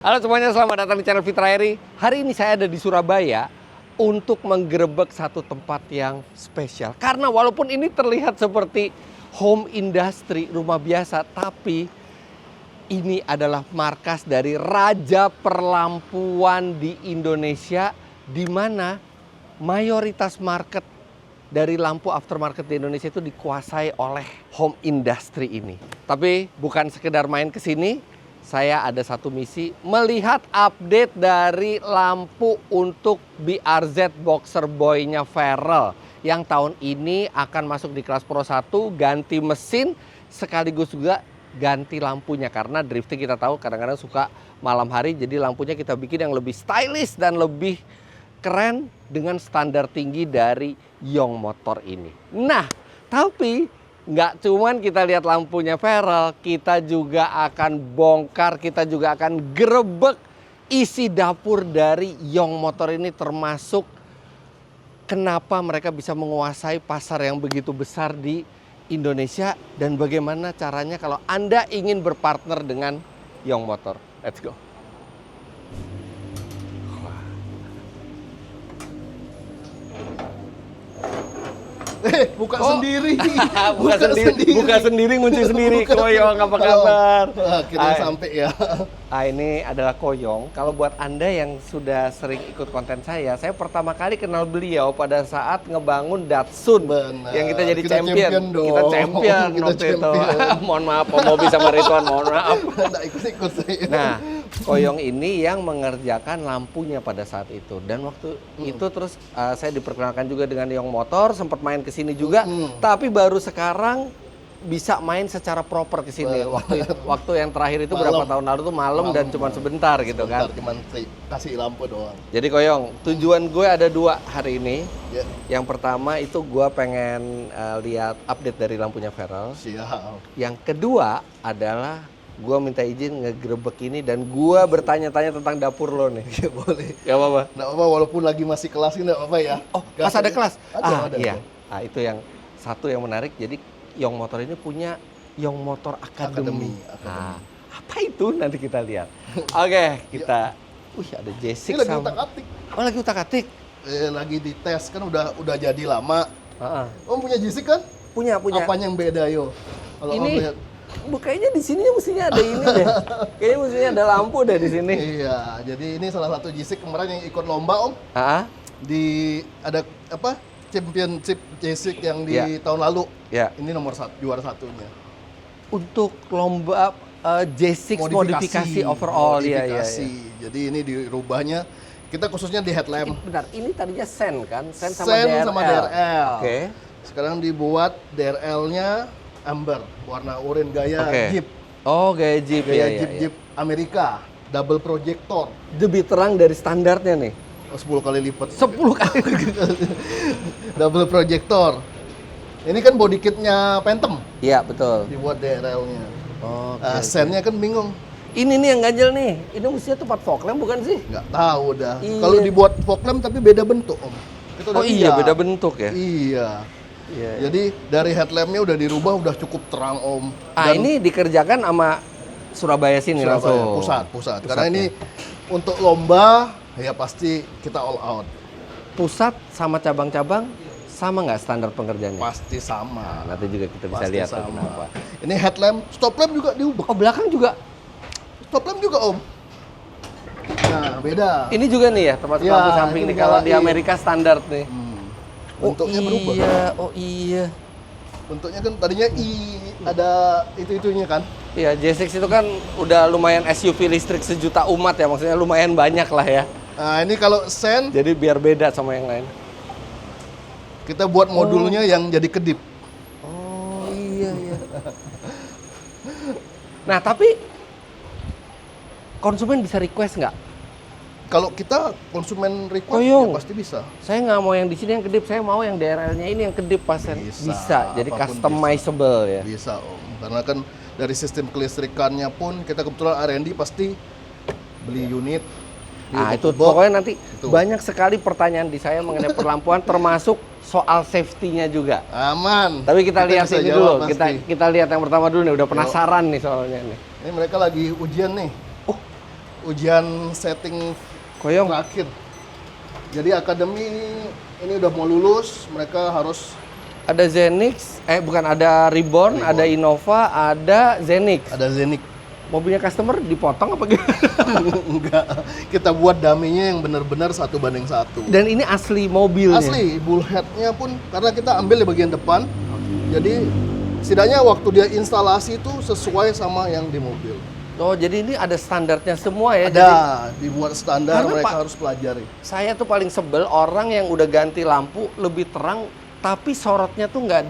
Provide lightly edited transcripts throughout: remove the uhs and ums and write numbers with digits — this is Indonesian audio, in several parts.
Halo semuanya, selamat datang di channel Fitra Eri. Hari ini saya ada di Surabaya untuk menggerebek satu tempat yang spesial. Karena walaupun ini terlihat seperti home industry, rumah biasa, tapi ini adalah markas dari Raja Perlampuan di Indonesia, di mana mayoritas market dari lampu aftermarket di Indonesia itu dikuasai oleh home industry ini. Tapi bukan sekedar main ke sini, saya ada satu misi melihat update dari lampu untuk BRZ Boxer Boy-nya Verel yang tahun ini akan masuk di kelas Pro 1, ganti mesin sekaligus juga ganti lampunya karena drifting kita tahu kadang-kadang suka malam hari, jadi lampunya kita bikin yang lebih stylish dan lebih keren dengan standar tinggi dari Young Motor ini. Nah, tapi nggak cuman kita lihat lampunya Verel, kita juga akan bongkar, kita juga akan gerebek isi dapur dari Young Motor ini, termasuk kenapa mereka bisa menguasai pasar yang begitu besar di Indonesia dan bagaimana caranya kalau Anda ingin berpartner dengan Young Motor. Let's go. Buka sendiri. buka sendiri, ngunci sendiri. Koyong, apa kabar? Akhirnya sampai ya. Ini adalah Koyong. Kalau buat Anda yang sudah sering ikut konten saya pertama kali kenal beliau pada saat ngebangun Datsun. Benar. Yang kita jadi Kita champion. dong. Kita champion Kita waktu itu. champion. Mohon maaf, Om Bobi sama Ridwan, mohon maaf. Nggak ikut-ikut saya. Nah, Koyong ini yang mengerjakan lampunya pada saat itu. Dan waktu itu terus saya diperkenalkan juga dengan Young Motor, sempat main ke sini juga. Tapi baru sekarang bisa main secara proper ke sini. Waktu yang terakhir itu berapa tahun lalu tuh malam dan cuma sebentar gitu kan. Cuman kasih lampu doang. Jadi Koyong, tujuan gue ada dua hari ini. Ya. Yang pertama itu gue pengen lihat update dari lampunya Verel. Siap. Yang kedua adalah gue minta izin ngegerebek ini dan gue bertanya-tanya tentang dapur lo nih. Ya boleh. Gak apa-apa. Nggak apa-apa walaupun lagi masih kelas ini nggak apa-apa ya. Oh, pas ada kelas? Ada. Iya. Nah, itu yang satu yang menarik. Jadi Young Motor ini punya Young Motor Academy. Nah, apa itu? Nanti kita lihat. Oke, kita. Wih, ada J6 Ini lagi sama. utak-atik. Oh, lagi utak-atik. Lagi dites kan udah jadi lama. Uh-uh. Punya J6 kan? Punya. Apanya yang beda yo? Kalau Ini lihat. kayaknya di sini mestinya ada ini deh. Kayaknya mestinya ada lampu deh di sini. Iya, jadi ini salah satu J6 kemarin yang ikut lomba Om. Ada apa? Championship J6 yang di tahun lalu. Ya. Ini nomor juara satunya. Untuk lomba J6 modifikasi overall ya. Jadi ini dirubahnya kita khususnya di headlamp. Benar, ini tadinya Sen kan? Sen sama DRL. Oke. Sekarang dibuat DRL-nya amber, warna oranye gaya Jeep. Oh, gaya Jeep Gaya ya. Jeep Amerika, double projector. Lebih terang dari standarnya nih. 10 kali lipat. 10 kali. Double projector. Ini kan body kitnya Phantom. Iya, betul. Dibuat DRL-nya. Oh, Sennya kan bingung. Ini nih yang ganjel nih. Ini mestinya tempat fog lamp bukan sih? Nggak tahu dah. Iya. Kalau dibuat fog lamp tapi beda bentuk, Om. Kita udah lihat. Beda bentuk ya? Iya. Iya. Jadi dari headlampnya udah dirubah, udah cukup terang, Om. Ini dikerjakan sama Surabaya sini langsung. Pusat. Karena ini untuk lomba, ya pasti kita all out. Pusat sama cabang-cabang sama nggak standar pengerjaannya? Pasti sama. Nanti juga kita bisa Pasti lihat sama. kenapa. Ini headlamp, stop lamp juga diubah. Oh, belakang juga. Stop lamp juga, Om. Nah, beda. Ini juga nih ya, tempat Ya, lampu samping ini nih. Kalau di nyalain. Amerika standar nih. Bentuknya berubah. Iya. Bentuknya kan tadinya ada itu-itunya kan. Iya, J6 itu kan udah lumayan SUV listrik sejuta umat ya, maksudnya lumayan banyak lah ya. Nah, ini kalau Sen, Jadi biar beda sama yang lain. kita buat modulnya yang jadi kedip. Oh, iya. Nah, tapi konsumen bisa request nggak? Kalau kita konsumen request, Koyong. ya pasti bisa. Saya nggak mau yang di sini yang kedip, saya mau yang DRL-nya ini yang kedip pasen. Bisa. Jadi apapun customizable ya. Bisa, Om. Karena kan dari sistem kelistrikannya pun kita kebetulan R&D pasti beli unit. Nah, itu pokoknya nanti banyak sekali pertanyaan di saya mengenai perlampuan termasuk soal safety-nya juga. Aman. Tapi kita lihat bisa ini jawab dulu. pasti. Kita lihat yang pertama dulu nih, udah penasaran nih soalnya nih. Ini mereka lagi ujian nih. ujian setting Koyong. terakhir. Jadi akademi ini udah mau lulus, mereka harus Ada Zenix, bukan, ada Reborn, ada Innova, ada Zenix. ada Zenix. Mobilnya customer dipotong apa gimana? Enggak, kita buat dummy-nya yang benar-benar 1:1. Dan ini asli mobilnya? Asli, bullhead-nya pun karena kita ambil di bagian depan. Jadi setidaknya waktu dia instalasi itu sesuai sama yang di mobil. Oh, jadi ini ada standarnya semua ya? Ada, Jadi, dibuat standar, Karena, mereka Pak, harus pelajari. saya tuh paling sebel orang yang udah ganti lampu lebih terang, tapi sorotnya tuh nggak Nah,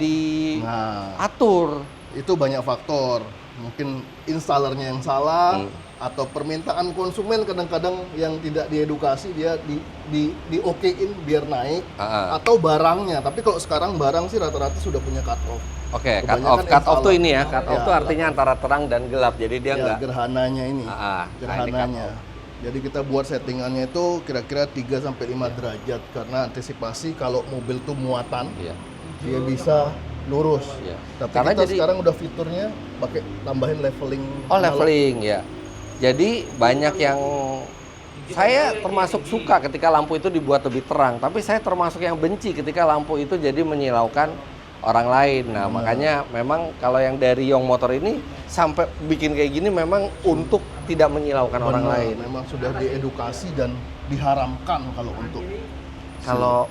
diatur. itu banyak faktor. Mungkin installernya yang salah, atau permintaan konsumen kadang-kadang yang tidak diedukasi, dia di okein biar naik, atau barangnya. Tapi kalau sekarang barang sih rata-rata sudah punya cut off. Oke, cut Kebanyakan off. Cut off tuh installer. ini ya, cut off Ya, tuh artinya antara terang dan gelap. Jadi dia Ya, nggak. gerhananya ini. Nah, ini Gerhananya. cut Jadi kita buat settingannya itu kira-kira 3-5 derajat karena antisipasi kalau mobil tuh muatan, Iya. dia bisa lurus. Iya. Tapi Karena kita jadi- sekarang udah fiturnya pakai tambahin leveling. Oh, analog. leveling ya. Jadi banyak yang saya termasuk suka ketika lampu itu dibuat lebih terang, tapi saya termasuk yang benci ketika lampu itu jadi menyilaukan orang lain. Nah, makanya memang kalau yang dari Young Motor ini sampai bikin kayak gini memang untuk tidak menyilaukan orang Benar, lain. memang sudah diedukasi dan diharamkan kalau untuk Kalau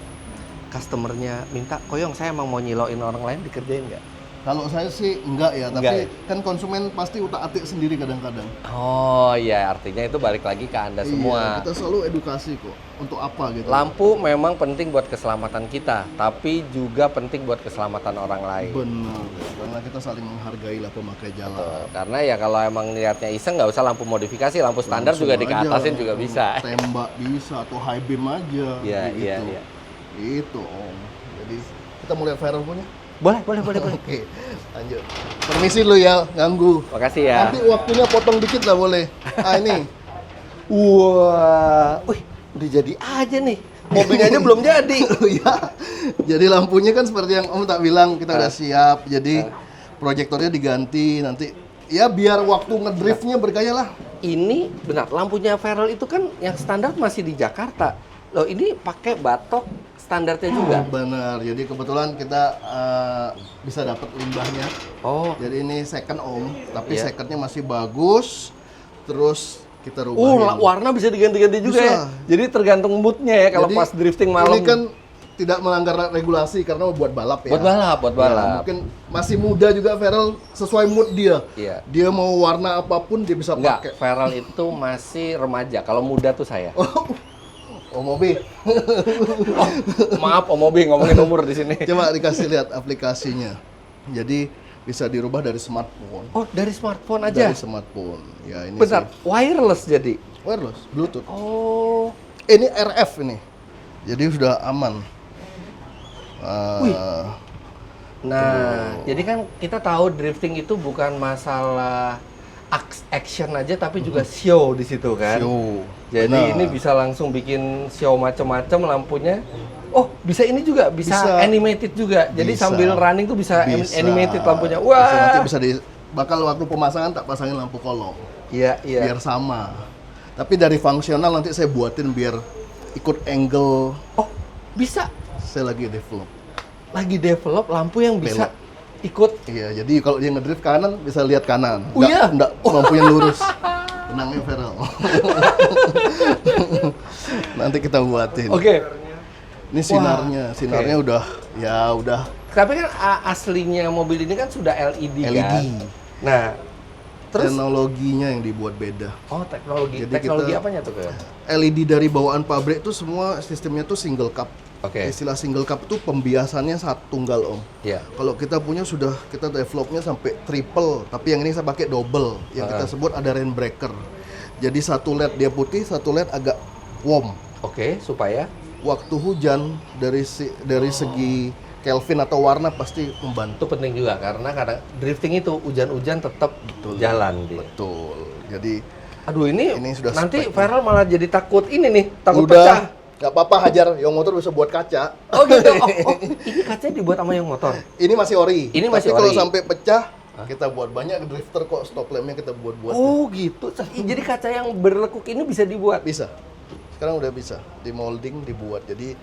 customernya minta, Koyong saya emang mau nyilauin orang lain, dikerjain nggak? kalau saya sih enggak ya, Enggak tapi ya? kan konsumen pasti utak-atik sendiri kadang-kadang. Oh iya, artinya itu balik lagi ke Anda semua. Iya, kita selalu edukasi kok. Untuk apa gitu. Lampu memang penting buat keselamatan kita, tapi juga penting buat keselamatan orang lain. Benar, karena kita saling menghargai lah pemakai jalan. Karena ya kalau emang niatnya iseng nggak usah lampu modifikasi, lampu standar juga Langsung aja, dikeatasin juga bisa. Tembak bisa atau high beam aja. Iya, gitu. iya, iya. Itu Om. Jadi kita mau lihat viral punya? Boleh. Oke, lanjut. Permisi lu ya, ganggu. Makasih ya. Nanti waktunya potong dikit lah boleh. Ah ini. Wah, wih, udah jadi aja nih. Mobilnya aja belum jadi. Ya. Jadi lampunya kan seperti yang Om tak bilang, kita udah siap. Jadi proyektornya diganti nanti. Ya biar waktu ngedriftnya bergaya lah. Ini benar, lampunya Ferrell itu kan yang standar masih di Jakarta. Loh, ini pakai batok standarnya juga. Benar. Jadi kebetulan kita bisa dapat limbahnya. Oh, Jadi ini second Om, tapi Iya. secondnya masih bagus. Terus kita rubahin. warna bisa diganti-ganti juga Bisa. ya. Jadi tergantung moodnya ya kalau Jadi, pas drifting malam. Ini kan tidak melanggar regulasi karena buat balap ya. buat balap. Ya, mungkin masih muda juga Ferrell sesuai mood dia. Iya. Dia mau warna apapun dia bisa Enggak, pakai. Ferrell itu masih remaja. Kalau muda tuh saya. Oh mobil. Maaf Om Obi ngomongin umur di sini. Coba dikasih lihat aplikasinya. Jadi bisa dirubah dari smartphone. Oh, dari smartphone aja. Dari smartphone. Ya ini Benar, sih. wireless jadi. Wireless, Bluetooth. Oh. Ini RF ini. Jadi sudah aman. Nah, jadi kan kita tahu drifting itu bukan masalah action aja tapi juga show di situ kan. Show. Jadi Benar. ini bisa langsung bikin show macam-macam lampunya. Oh, bisa ini juga, bisa animated juga. Jadi Bisa. sambil running tuh bisa, Bisa. animated lampunya. Bisa, Wah. nanti bisa bakal waktu pemasangan tak pasangin lampu kolong. Iya, iya. Biar sama. Tapi dari fungsional nanti saya buatin biar ikut angle. Oh, bisa. Saya lagi develop. Lagi develop lampu yang bisa Belok. ikut. Iya, jadi kalau dia ngedrift kanan bisa lihat kanan. Oh iya? Nggak lampunya lurus. Tenangnya Ferrell. Nanti kita buatin. Oke. Ini sinarnya udah Tapi kan aslinya mobil ini kan sudah LED, LED. kan. Nah, terus Teknologinya yang dibuat beda. teknologi Jadi teknologi kita- apanya tuh kayak? LED dari bawaan pabrik itu semua sistemnya tuh single cup. Oke. Istilah single cup itu pembiasannya satu tunggal Om. Iya. Kalau kita punya sudah kita developnya sampai triple, tapi yang ini saya pakai double. Yang kita sebut ada rain breaker. Jadi satu LED dia putih, satu LED agak warm. Oke, supaya Waktu hujan dari segi Kelvin atau warna pasti membantu. itu penting juga karena kadang drifting itu hujan-hujan tetap jalan dia. Betul. Jadi Aduh ini sudah nanti spek. Ferrell malah jadi takut ini nih, takut udah pecah. nggak apa-apa Hajar, Young Motor bisa buat kaca. Oh gitu. Oh, ini kacanya dibuat sama yang motor. Ini masih ori. Ini masih Tapi kalau ori. sampai pecah Kita buat banyak drifter kok stop lampnya kita buat. Oh gitu. Jadi kaca yang berlekuk ini bisa dibuat? Bisa. Sekarang udah bisa di molding, dibuat. Jadi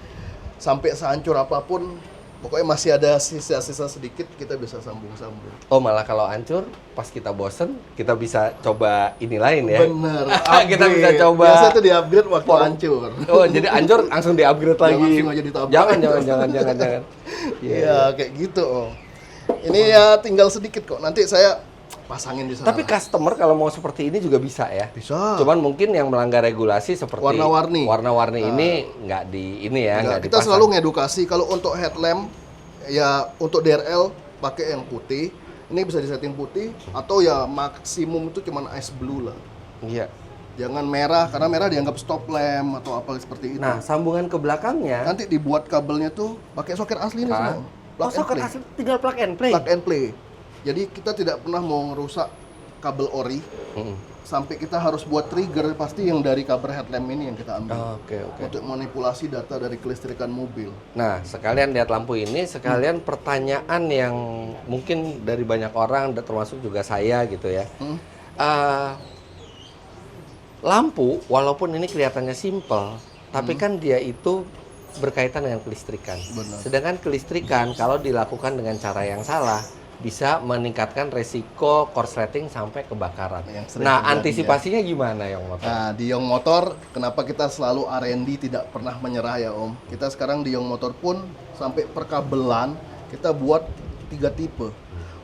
sampai sehancur apapun, pokoknya masih ada sisa-sisa sedikit kita bisa sambung-sambung. Oh malah kalau hancur pas kita bosen kita bisa coba ini lain ya? Bener. Kita bisa coba. Biasa itu di-upgrade waktu hancur. Oh jadi hancur langsung di-upgrade lagi. Langsung aja ditabrak. Jangan. Iya, kayak gitu Om. Ini ya tinggal sedikit kok. Nanti saya pasangin di sana. Tapi customer kalau mau seperti ini juga bisa ya? Bisa. Cuman mungkin yang melanggar regulasi seperti warna-warni ini nggak di ini ya, nggak kita dipasang. selalu ngedukasi kalau untuk headlamp ya untuk DRL pakai yang putih. Ini bisa disetting putih atau ya maksimum itu cuman ice blue lah. Iya. Jangan merah karena merah dianggap stop lamp atau apa seperti itu. Nah, sambungan ke belakangnya Nanti dibuat kabelnya tuh pakai soket asli nih semua. Plug and soket play. asli tinggal plug and play. Plug and play. Jadi kita tidak pernah mau ngerusak kabel ori. Sampai kita harus buat trigger pasti yang dari cover headlamp ini yang kita ambil. Oke. Untuk manipulasi data dari kelistrikan mobil. Nah, sekalian lihat lampu ini, sekalian pertanyaan yang mungkin dari banyak orang, termasuk juga saya gitu ya. Lampu, walaupun ini kelihatannya simple, tapi kan dia itu berkaitan dengan kelistrikan. Benar. Sedangkan kelistrikan kalau dilakukan dengan cara yang salah, bisa meningkatkan resiko korsleting sampai kebakaran. Yang sering Nah, terjadi, antisipasinya gimana Yong Motor? Nah, di Yong Motor, kenapa kita selalu R&D tidak pernah menyerah ya Om? Kita sekarang di Yong Motor pun sampai perkabelan kita buat 3 tipe.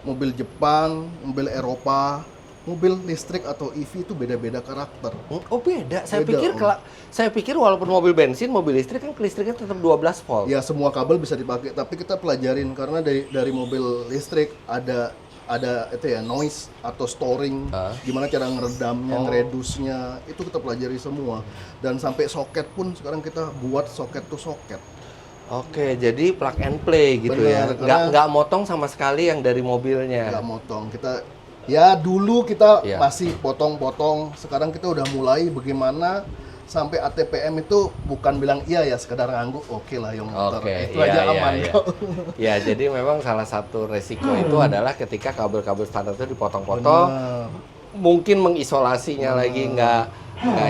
Mobil Jepang, mobil Eropa, mobil listrik atau EV itu beda-beda karakter. Oh beda. Beda, Saya pikir walaupun mobil bensin, mobil listrik kan kelistrikan tetap 12 volt. Ya semua kabel bisa dipakai, tapi kita pelajarin karena dari mobil listrik ada itu ya noise atau storing, gimana cara ngeredamnya, ngeredusnya, itu kita pelajari semua. Dan sampai soket pun sekarang kita buat soket to soket. Oke, jadi plug and play gitu. Benar, ya. Nggak motong sama sekali yang dari mobilnya. Nggak motong. Ya dulu kita masih potong-potong, sekarang kita udah mulai bagaimana sampai ATPM itu bukan bilang iya ya sekedar ngangguk, oke lah Yong Motor. Itu aja aman kok. Ya, jadi memang salah satu resiko itu adalah ketika kabel-kabel standar itu dipotong-potong, mungkin mengisolasinya lagi nggak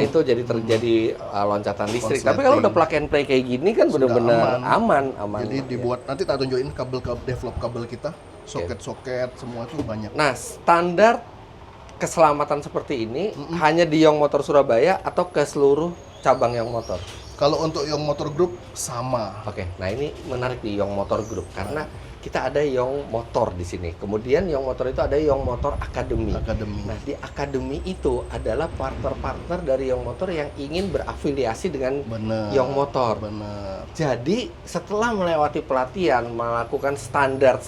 itu jadi terjadi loncatan listrik. Tapi kalau udah plug and play kayak gini kan benar-benar aman. Jadi dibuat, nanti tak tunjukin develop kabel kita, soket-soket semua itu banyak. Nah, standar keselamatan seperti ini hanya di Yong Motor Surabaya atau ke seluruh cabang Yong Motor? Kalau untuk Yong Motor Group sama. Oke, nah ini menarik di Yong Motor Group karena kita ada Yong Motor di sini. Kemudian Yong Motor itu ada Yong Motor Academy. Nah, di Academy itu adalah partner-partner dari Yong Motor yang ingin berafiliasi dengan Yong Motor. Benar. Jadi setelah melewati pelatihan, melakukan standar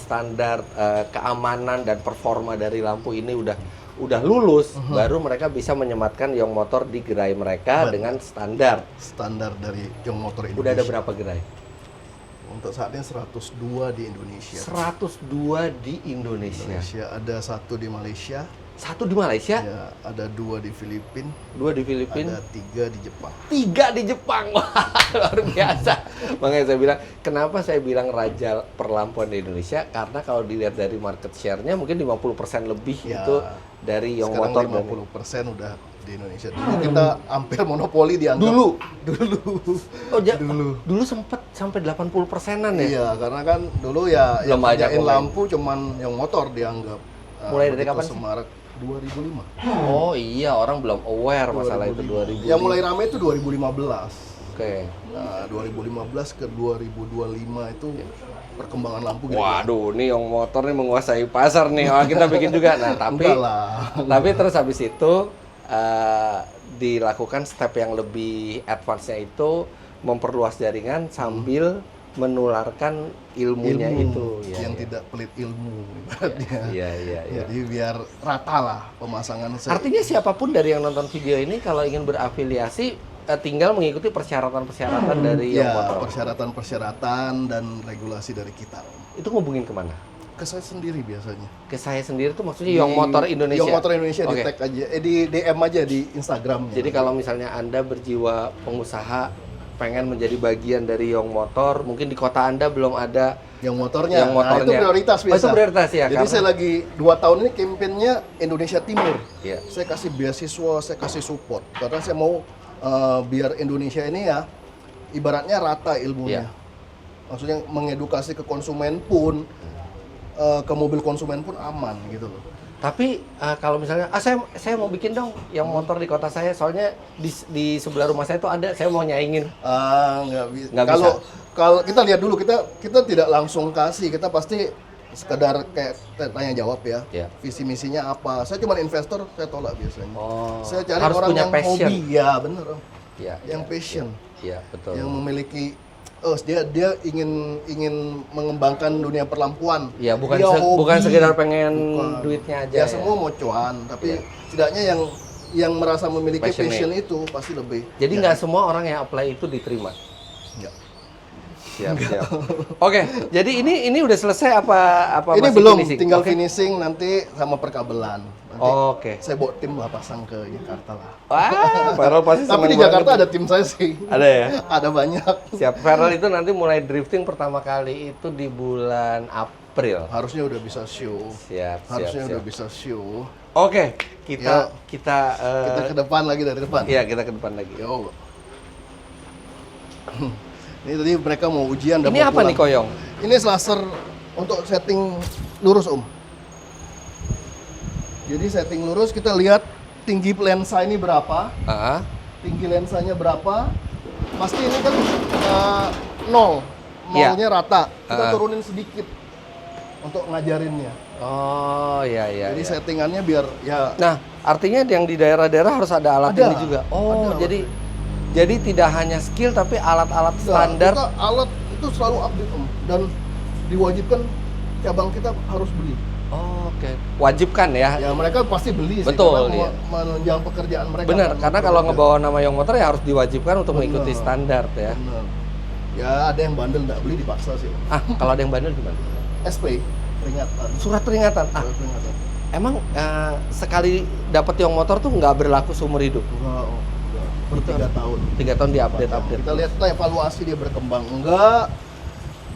keamanan dan performa dari lampu ini udah lulus, baru mereka bisa menyematkan Yong Motor di gerai mereka dengan standar dari Yong Motor Indonesia. Udah ada berapa gerai? Untuk saat ini 102 di Indonesia. 102 di Indonesia. Ada 1 di Malaysia. 1 di Malaysia? Ya, ada 2 di Filipina. 2 di Filipina. Ada 3 di Jepang. 3 di Jepang. Wah, luar biasa. Makanya saya bilang, kenapa saya bilang raja perlampuan di Indonesia? Karena kalau dilihat dari market share-nya mungkin 50% lebih itu dari Yong Motor. Sekarang 50% udah di Indonesia. Dulu kita hampir monopoli dianggap. Dulu sempat sampai 80%-an ya? Iya, karena kan dulu ya yang banyak kerjain lampu cuman Yong Motor dianggap. Mulai dari kapan sih? Semarak 2005. Oh iya, orang belum aware masalah itu 2005. Yang mulai rame itu 2015. Oke. Nah, 2015 ke 2025 itu perkembangan lampu gitu. Waduh, nih Yong Motor nih menguasai pasar nih. Oh, kita bikin juga. Nah, tapi terus habis itu dilakukan step yang lebih advance-nya itu memperluas jaringan sambil menularkan ilmunya itu yang tidak pelit ilmu ibaratnya. Iya. Jadi biar rata lah pemasangan. Artinya siapapun dari yang nonton video ini kalau ingin berafiliasi tinggal mengikuti persyaratan-persyaratan dari Yong Motor. Persyaratan dan regulasi dari kita. Itu ngubungin kemana? Ke saya sendiri biasanya. Ke saya sendiri tuh maksudnya Yong Motor Indonesia. Yong Motor Indonesia di tag aja, di DM aja di Instagramnya. Jadi kalau misalnya Anda berjiwa pengusaha, pengen menjadi bagian dari Yong Motor, mungkin di kota Anda belum ada Yang motornya. Yang motornya. Nah, itu prioritas biasa. Oh, itu prioritas ya. Jadi saya lagi 2 tahun ini kampanyenya Indonesia Timur. Iya. Saya kasih beasiswa, saya kasih support karena saya mau biar Indonesia ini ya ibaratnya rata ilmunya. Iya. Maksudnya mengedukasi ke konsumen pun ke mobil konsumen pun aman gitu loh. Tapi kalau misalnya, saya mau bikin dong yang motor di kota saya, soalnya di sebelah rumah saya tuh ada, saya mau nyaingin. Nggak bisa. Nggak bisa. Kalau kita lihat dulu, kita tidak langsung kasih, kita pasti sekedar kayak tanya jawab ya. Iya. Visi misinya apa? Saya cuma investor, saya tolak biasanya. Oh, Saya cari harus orang punya yang passion. hobi, ya bener Om. Iya. Yang passion, Iya, betul. yang memiliki dia ingin mengembangkan dunia perlampuan. Iya, bukan Dia hobi. bukan sekedar pengen Bukan. duitnya aja. Ya semua mau cuan, tapi setidaknya yang merasa memiliki passion itu pasti lebih. Jadi nggak semua orang yang apply itu diterima. Ya. Siap. Oke, jadi ini udah selesai apa Ini masih belum, finishing? tinggal Oke. finishing nanti sama perkabelan. Nanti Oke. saya bawa tim lah pasang ke Jakarta lah. Wah, Farel pasti Tapi seneng di Jakarta banget. ada tim saya sih. Ada ya? Ada banyak. Siap. Farel itu nanti mulai drifting pertama kali itu di bulan April. Harusnya udah bisa show. Siap. Harusnya udah bisa show. Oke, kita Kita ke depan lagi dari depan. Iya, kita ke depan lagi. Yo. Ini tadi mereka mau ujian dan Ini mau apa pulang. nih Koyong? Ini slasher untuk setting lurus Om. Jadi setting lurus kita lihat tinggi lensa ini berapa, Ah, tinggi lensanya berapa. Pasti ini kan nol, nolnya rata. Kita turunin sedikit untuk ngajarinnya. oh iya. Jadi settingannya biar ya. Nah, artinya yang di daerah-daerah harus ada alat Ada. ini juga. Oh, Ada jadi tidak hanya skill tapi alat-alat standar. Kita alat itu selalu update Om, dan diwajibkan cabang kita harus beli. Oh, oke. Wajibkan ya. Ya mereka pasti beli sih, Betul, karena iya. menunjang pekerjaan mereka. Benar, kan. karena kalau ngebawa nama Young Motor ya harus diwajibkan untuk Benar. mengikuti standar ya. Benar. Ya ada yang bandel nggak beli dipaksa sih. Ah, kalau ada yang bandel gimana? SP peringatan. Surat peringatan. Ah, Surat peringatan. emang sekali dapat Young Motor tuh nggak berlaku seumur hidup? Enggak, oh, enggak. Per Itu 3 tahun. 3 tahun di-update. Kita lihat kita evaluasi dia berkembang enggak,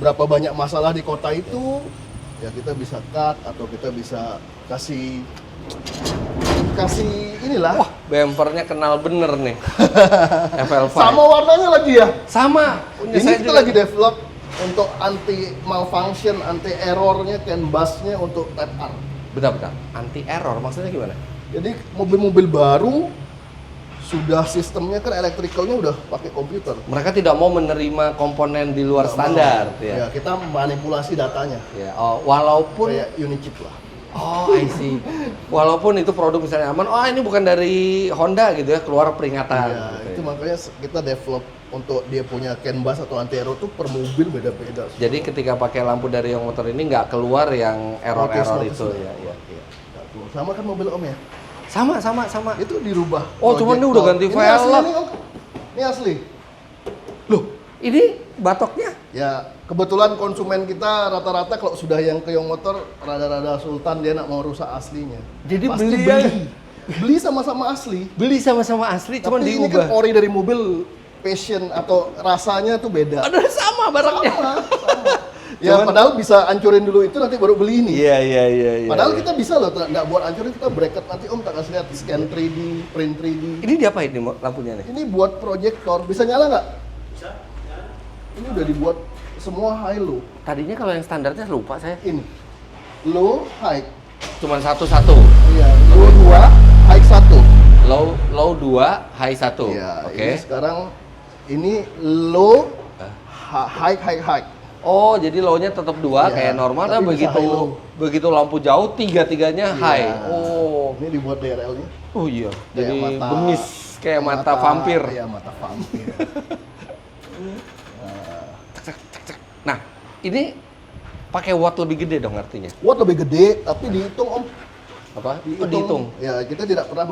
berapa banyak masalah di kota itu, ya kita bisa cut atau kita bisa kasih inilah. Wah, bempernya kenal bener nih. FL5. Sama warnanya lagi ya. Sama. Punya Ini saya kita juga. lagi develop untuk anti malfunction, anti errornya, CAN busnya untuk Type R. Bentar. Anti error maksudnya gimana? Jadi mobil-mobil baru sudah sistemnya kan elektrikalnya udah pakai komputer. Mereka tidak mau menerima komponen di luar Nggak standar, mau. ya. Ya, kita manipulasi datanya. Ya, oh, walaupun Kayak unit chip lah. oh, I see. Walaupun itu produk misalnya aman, oh ini bukan dari Honda gitu ya, keluar peringatan. Ya, gitu itu ya. makanya kita develop untuk dia punya CAN bus atau anti error tuh per mobil beda-beda. Jadi ketika pakai lampu dari Young Motor ini nggak keluar yang error-error Notice itu itu. ya. Nggak keluar. Sama kan mobil Om ya? Sama. Itu dirubah. Oh, cuman ini udah ganti Ini velg. asli nih, Om. Ini asli. Loh, ini batoknya? Ya, kebetulan konsumen kita rata-rata kalau sudah yang ke Young Motor rada-rada sultan, dia nak mau rusak aslinya. Jadi Pasti beli beli sama-sama asli. Beli sama-sama asli, cuman Tapi ini kan diubah. ori dari mobil, passion atau rasanya tuh beda. Aduh, sama barangnya. Sama. Ya padahal bisa hancurin dulu itu nanti baru beli ini. Iya. Padahal kita bisa loh, nggak buat hancurin, kita bracket nanti Om tak kasih lihat scan 3D, print 3D. Ini diapain nih lampunya nih? Ini buat proyektor, bisa nyala nggak? Bisa. Ini udah dibuat semua high low. Tadinya kalau yang standarnya lupa saya. Ini low, high. Cuman satu-satu. Iya, low 2, high 1. Low 2, high 1. Iya, Oke. ini sekarang ini low, high. Oh, jadi low-nya tetap 2 Iya, kayak normal, tapi tapi bisa high low. begitu lampu jauh tiga-tiganya high. Iya. Oh. Ini dibuat DRL-nya. Oh iya. Kayak Jadi mata- bengis kayak mata vampir. Iya, mata vampir. Nah, ini pakai watt lebih gede dong artinya. Watt lebih gede, tapi dihitung Om. Apa? Oh, dihitung. Ya, kita tidak pernah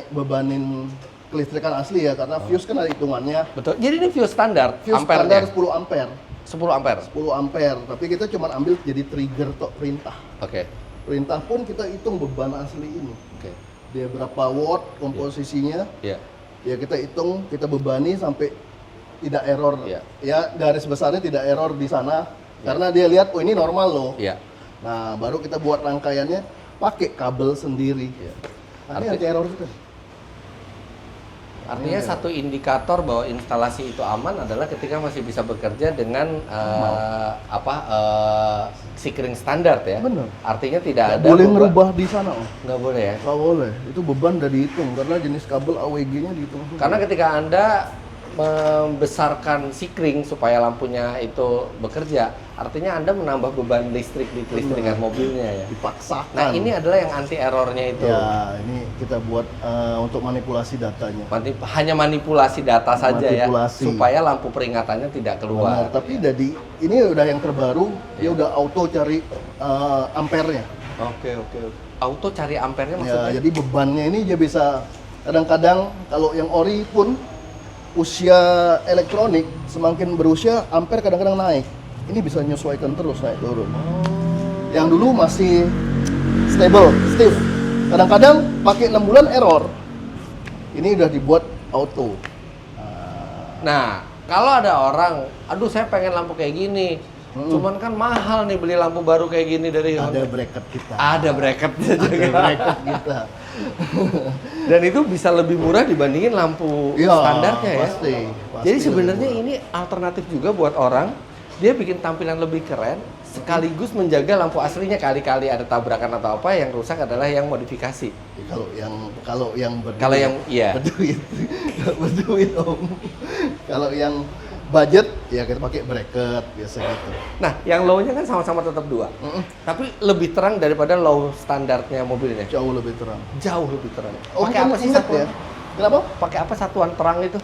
bebanin kelistrikan asli ya, karena fuse kan ada hitungannya. Betul. Jadi ini fuse standar, Fuse ampernya. standar 10 ampere. 10 ampere. 10 ampere, tapi kita cuma ambil jadi trigger tok perintah. Oke. Perintah pun kita hitung beban asli ini. Oke. Dia berapa watt komposisinya, Iya. ya kita hitung, kita bebani sampai tidak error. Iya. Ya, garis besarnya tidak error di sana. Karena dia lihat, oh ini normal loh. Iya. Nah, baru kita buat rangkaiannya pakai kabel sendiri. Nah, ini anti error juga. Artinya satu indikator bahwa instalasi itu aman adalah ketika masih bisa bekerja dengan Searing standar ya. Benar. Artinya tidak ada boleh ngerubah di sana, Om. Nggak boleh ya. Nggak boleh. Itu beban udah dihitung karena jenis kabel AWG-nya dihitung. Karena ketika Anda membesarkan Searing supaya lampunya itu bekerja, artinya Anda menambah beban listrik di kelistrikan mobilnya ya. Dipaksakan. Nah, ini adalah yang anti errornya itu. Ya, ini kita buat untuk manipulasi datanya. Hanya manipulasi data saja Manipulasi. ya, supaya lampu peringatannya tidak keluar. Benar, tapi ini udah yang terbaru, dia udah auto cari ampernya. Oke. Auto cari ampernya Ya, maksudnya? jadi bebannya ini dia bisa kadang-kadang kalau yang ori pun usia elektronik semakin berusia ampere kadang-kadang naik. Ini bisa menyesuaikan terus naik turun. Yang dulu masih stable, stiff. Kadang-kadang pakai 6 bulan error. Ini udah dibuat auto. Nah, kalau ada orang, aduh saya pengen lampu kayak gini, cuman kan mahal nih beli lampu baru kayak gini dari Ada Honda. bracket kita. Ada bracketnya juga. Ada bracket kita. Dan itu bisa lebih murah dibandingin lampu Iya, standarnya ya. pasti Jadi lebih sebenarnya murah. ini alternatif juga buat orang, dia bikin tampilan lebih keren, sekaligus menjaga lampu aslinya. Kali-kali ada tabrakan atau apa, yang rusak adalah yang modifikasi. Kalau yang berduit, Kalau yang iya. berduit Om. Kalau yang budget ya kita pakai bracket biasa gitu. Nah, yang low-nya kan sama-sama tetap 2. Tapi lebih terang daripada low standarnya mobilnya. Jauh lebih terang. Jauh lebih terang. Oh, Pakai kan apa sih ingat satuan? ya? Kenapa? Pakai apa satuan terang itu?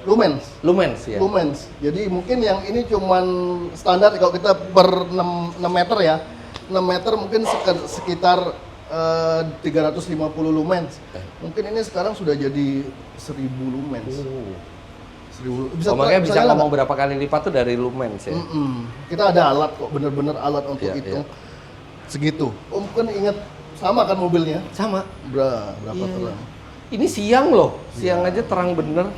Lumens. Lumens ya. Lumens. Jadi mungkin yang ini cuman standar kalau kita per 6 meter ya. 6 meter mungkin sekitar 350 lumens. Mungkin ini sekarang sudah jadi 1000 lumens. 1000. Makanya bisa nyala ngomong nggak? berapa kali lipat tuh dari lumens ya. Kita ada alat kok, bener-bener alat untuk Iya, hitung segitu. Om kan ingat sama kan mobilnya? Sama. Berapa Iya. terang? Ini siang loh. Siang aja terang bener.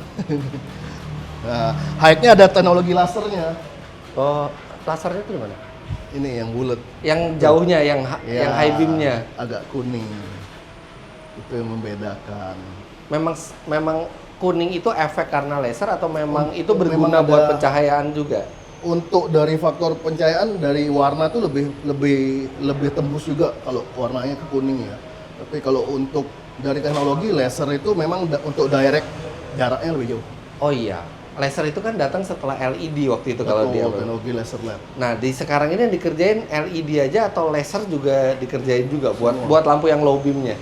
Nah, high-nya ada teknologi lasernya. Oh, lasernya itu di mana? Ini yang bulat. Yang jauhnya, yang Ya, high beamnya. agak kuning. Itu yang membedakan. Memang kuning itu efek karena laser atau memang itu Memang berguna ada- buat pencahayaan juga? Untuk dari faktor pencahayaan dari warna tuh lebih tembus juga kalau warnanya ke kuning ya. Tapi kalau untuk dari teknologi laser itu memang untuk direct jaraknya lebih jauh. Oh iya, laser itu kan datang setelah LED waktu itu kalau dia. teknologi laser LED. Nah, di sekarang ini yang dikerjain LED aja atau laser juga dikerjain juga buat lampu yang low beamnya.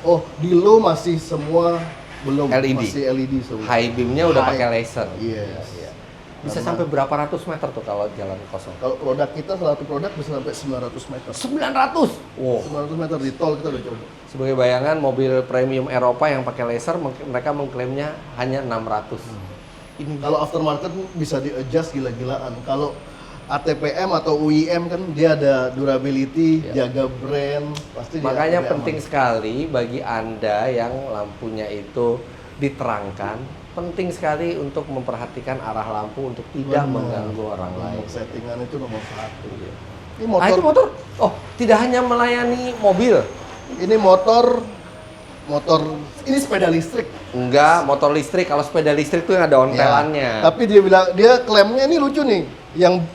Oh, di low masih semua belum LED. masih LED semua. High beamnya udah High. pakai laser. Yes. Bisa Karena- sampai berapa ratus meter tuh kalau jalan kosong? Kalau produk kita satu produk bisa sampai 900 meter. 900. Wow. 900 meter di tol kita udah coba. Sebagai bayangan mobil premium Eropa yang pakai laser mereka mengklaimnya hanya 600. Ini Kalau aftermarket bisa di-adjust gila-gilaan. Kalau ATPM atau UIM kan dia ada durability, jaga brand, pasti dia makanya lebih penting aman. sekali bagi Anda yang lampunya itu diterangkan, penting sekali untuk memperhatikan arah lampu untuk tidak Benar. mengganggu orang lain. Nomor settingan itu nomor 1. Ini Ah, itu motor. Oh, tidak hanya melayani mobil. ini motor ini sepeda listrik. Enggak, motor listrik. Kalau sepeda listrik tuh yang ada ontelannya. Ya, tapi dia klaimnya ini lucu nih. Yang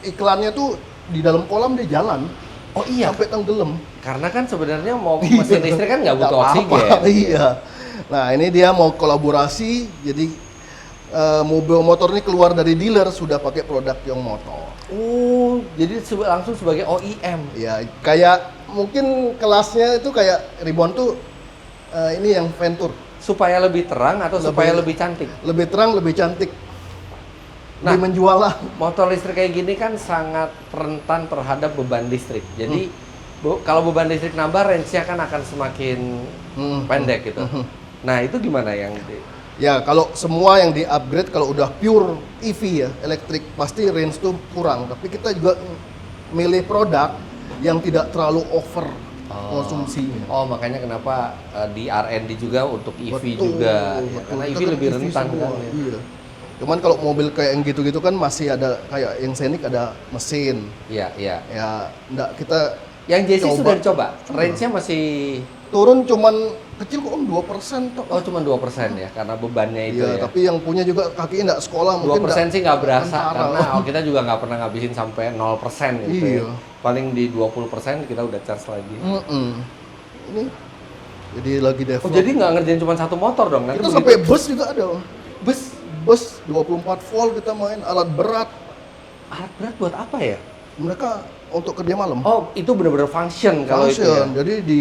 iklannya tuh di dalam kolam dia jalan Oh iya, sampai tenggelam. karena kan sebenarnya mesin listrik kan nggak butuh Nggak apa-apa, oksigen. Iya. Nah, ini dia mau kolaborasi, jadi mobil motor ini keluar dari dealer sudah pakai produk Young Motor. Oh, jadi langsung sebagai OEM. Ya, kayak mungkin kelasnya itu kayak Ribbon tuh ini yang Venture. Supaya lebih terang atau supaya lebih cantik? Lebih terang, lebih cantik. Nah, Lebih menjual lah. Motor listrik kayak gini kan sangat rentan terhadap beban listrik. Jadi kalau beban listrik nambah, range-nya kan akan semakin pendek gitu. Nah, itu gimana yang Ya, kalau semua yang di-upgrade kalau udah pure EV ya, elektrik, pasti range tuh kurang. Tapi kita juga milih produk yang tidak terlalu over konsumsinya. Oh, makanya kenapa di R&D juga untuk EV Betul, juga. Ya, betul. karena Kita EV kan lebih EV rentan semua, kan. Ya. Iya. Cuman kalau mobil kayak yang gitu-gitu kan masih ada kayak yang Scenic ada mesin. Iya, iya. Ya, enggak kita Yang JC coba. sudah dicoba. Range-nya masih turun cuman kecil kok 2% toh. oh cuma 2% ya karena bebannya itu Iya, ya. tapi yang punya juga kakinya enggak sekolah 2% mungkin sih nggak berasa kentara. karena kita juga nggak pernah ngabisin sampai 0% gitu Iya. ya. Paling di 20% kita udah charge lagi. Ini jadi lagi Oh develop. jadi nggak ngerjain cuma satu motor dong? Nanti kita begitu- sampai bus juga ada. bus 24 volt kita main alat berat. alat berat buat apa ya? Mereka untuk kerja malam. Oh itu bener-bener function kalau itu ya? Function. Jadi di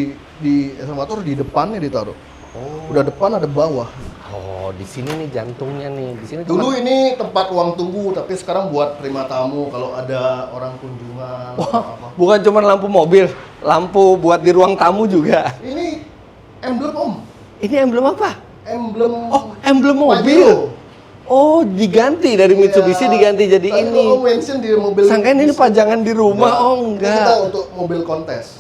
eskavator di depannya ditaruh. Oh. Udah depan ada bawah. Oh di sini nih jantungnya nih. Di sini Dulu ini tempat ruang tunggu, tapi sekarang buat terima tamu kalau ada orang kunjungan. atau apa. bukan cuma lampu mobil, lampu buat di ruang tamu juga. Ini emblem om, Ini emblem apa? emblem. Oh, emblem mobil. Pajero. Oh, diganti dari Mitsubishi Iya. diganti jadi Tadi ini. Om mention di mobil. Sangkain ini pajangan di rumah. Oh, Ini kita enggak. untuk mobil kontes.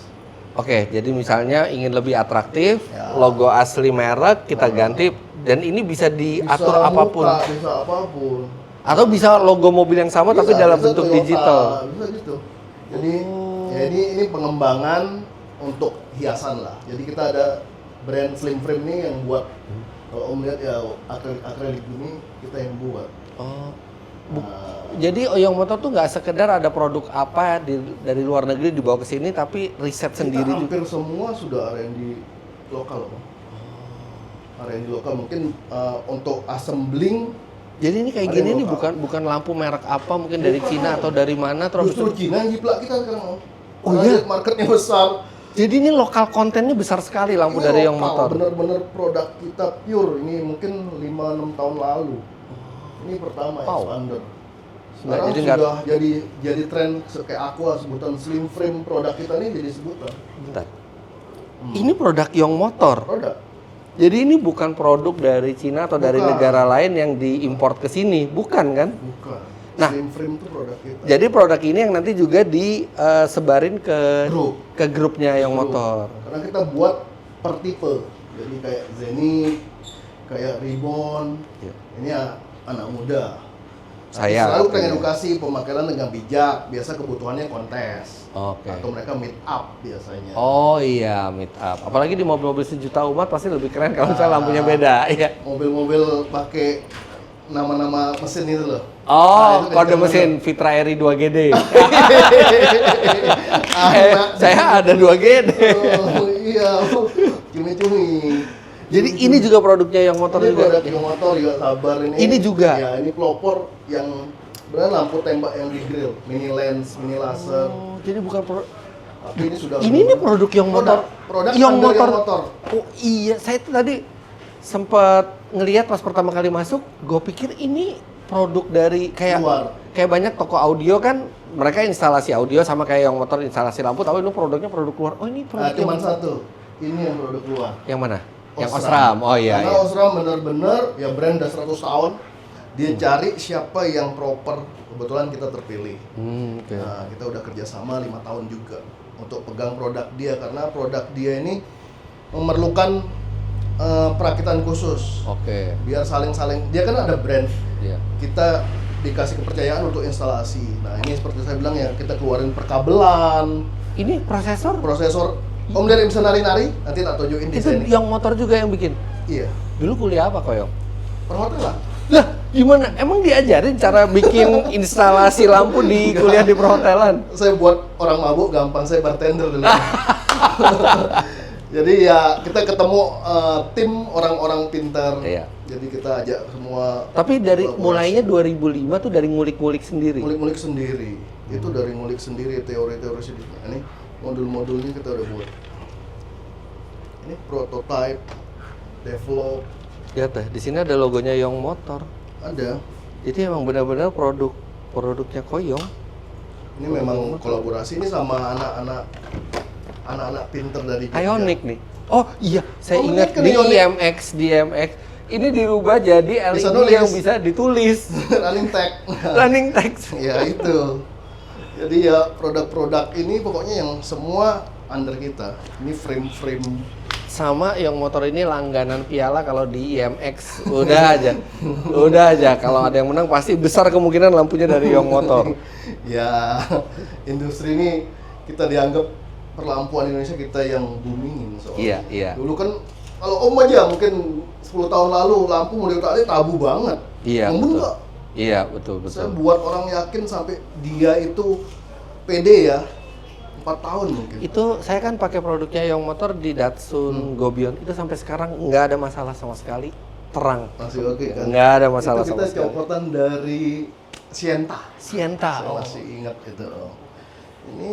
Oke, jadi misalnya ingin lebih atraktif, Ya. logo asli merek kita ganti dan ini bisa diatur Bisa apapun. muka, bisa apapun. Atau bisa logo mobil yang sama tapi Bisa, dalam bisa bentuk Toyota, digital. Bisa gitu. Jadi Oh. ya ini pengembangan untuk hiasan lah. Jadi kita ada brand Slim Frame nih yang buat kalau Om lihat ya akrilik ini kita yang buat. Oh. Nah, Jadi Oyong Motor tuh nggak sekedar ada produk apa dari luar negeri dibawa ke sini tapi riset sendiri kita juga. hampir semua sudah R&D lokal Om. R&D lokal mungkin untuk assembling Jadi ini kayak Ada gini yang nih lokal. bukan lampu merek apa mungkin dari Bukan, Cina Om. atau dari mana terus. justru Cina yang jiplak kita sekarang Om. Oh, Karena iya? marketnya besar. Jadi ini lokal kontennya besar sekali lampu Ini dari Oyong lokal, Motor. Bener-bener produk kita pure. Ini mungkin 5-6 tahun lalu. Ini pertama Wow. expander. Nggak, Sekarang jadi nggak- sudah jadi tren kayak Aqua sebutan slim frame produk kita ini jadi sebutan. Bentar. Ini produk Yong Motor. Produk. Jadi ini bukan produk dari Cina atau dari Bukan. negara lain yang diimport ke sini, bukan kan? Bukan. Nah. Slim frame itu produk kita. Jadi produk ini yang nanti juga disebarin ke Grup. ke grupnya Yong Grup. Motor. Karena kita buat per tipe. Jadi kayak Zenith, kayak Ribbon. Iya. Ini anak muda. Saya selalu katanya. mengedukasi pemakaian dengan bijak. Biasa kebutuhannya kontes. Oke. Atau mereka meet up biasanya. Oh iya, meet up. Apalagi di mobil-mobil sejuta umat pasti lebih keren kalau misalnya lampunya beda. Iya. Mobil-mobil pakai nama-nama mesin itu loh. Oh, itu kode kenceng mesin Fitra Eri 2GD. Anak. Saya ada 2GD. Oh iya, cumi-cumi. Jadi ini juga produknya Yong Motor Ini juga. produk yang motor juga sabar ini. Ini juga? Ya, ini pelopor yang benar lampu tembak yang di grill, mini lens, mini laser. Oh, jadi bukan produk. Tapi ini sudah Ini nih produk Yong Motor. Produk Yong under Motor. Yong Motor. Oh iya, saya tuh tadi sempat ngelihat pas pertama kali masuk, gue pikir ini produk dari Luar. kayak banyak toko audio kan, mereka instalasi audio sama kayak Yong Motor instalasi lampu, tapi ini produknya produk luar. Oh ini produk Nah, cuman Yong- satu. Ini yang produk luar. Yang mana? Yang Osram. Oh iya. Karena iya. Osram benar-benar ya brand udah 100 tahun. Dia cari siapa yang proper. Kebetulan kita terpilih. Oke. Nah, kita udah kerjasama 5 tahun juga untuk pegang produk dia karena produk dia ini memerlukan perakitan khusus. Oke. Biar saling-saling. Dia kan ada brand. Iya. Kita dikasih kepercayaan untuk instalasi. Nah, ini seperti saya bilang ya, kita keluarin perkabelan, Ini prosesor? prosesor. Om dari bisa nari-nari, nanti tak tunjukin Itu desainnya. Yong Motor juga yang bikin. Iya. Dulu kuliah apa Koyong? Perhotelan. Lah, gimana? Emang diajarin cara bikin instalasi lampu di kuliah di perhotelan? Saya buat orang mabuk gampang, saya bartender dulu. Jadi ya kita ketemu tim orang-orang pintar. Iya. Jadi kita ajak semua Tapi dari kolaborasi. mulainya 2005 tuh dari ngulik-ngulik sendiri. ngulik-ngulik sendiri. Itu dari ngulik sendiri teori-teori sendiri. Nah, ini modul-modulnya kita udah buat. Ini prototype, develop, Ya teh, di sini ada logonya Yong Motor. ada. Jadi emang benar-benar produknya Koyong. Ini memang kolaborasi ini sama anak-anak pinter dari Jogja. Ioniq nih. Oh iya, saya Oh, ingat ini kan di Ioniq. IMX. Ini dirubah jadi Bisa LED nulis. yang bisa ditulis. Running tag. Running text. Ya itu. Jadi ya produk-produk ini pokoknya yang semua under kita. Ini frame-frame sama yang motor ini langganan piala kalau di IMX. Udah aja. Kalau ada yang menang pasti besar kemungkinan lampunya dari Young Motor. Ya, industri ini kita dianggap perlampuan Indonesia kita yang boomingin soalnya. Iya. Dulu kan kalau Om aja mungkin 10 tahun lalu lampu model tadi tabu banget. Iya, Ngomong betul. nggak? Iya, betul. Saya buat orang yakin sampai dia itu pede ya. 4 tahun mungkin. Itu saya kan pakai produknya Young Motor di Datsun Gobion. Itu sampai sekarang nggak ada masalah sama sekali. Terang. Masih oke kan? Nggak ada masalah itu sama kita sekali. copotan dari Sienta. Sienta. Saya masih ingat itu. Ini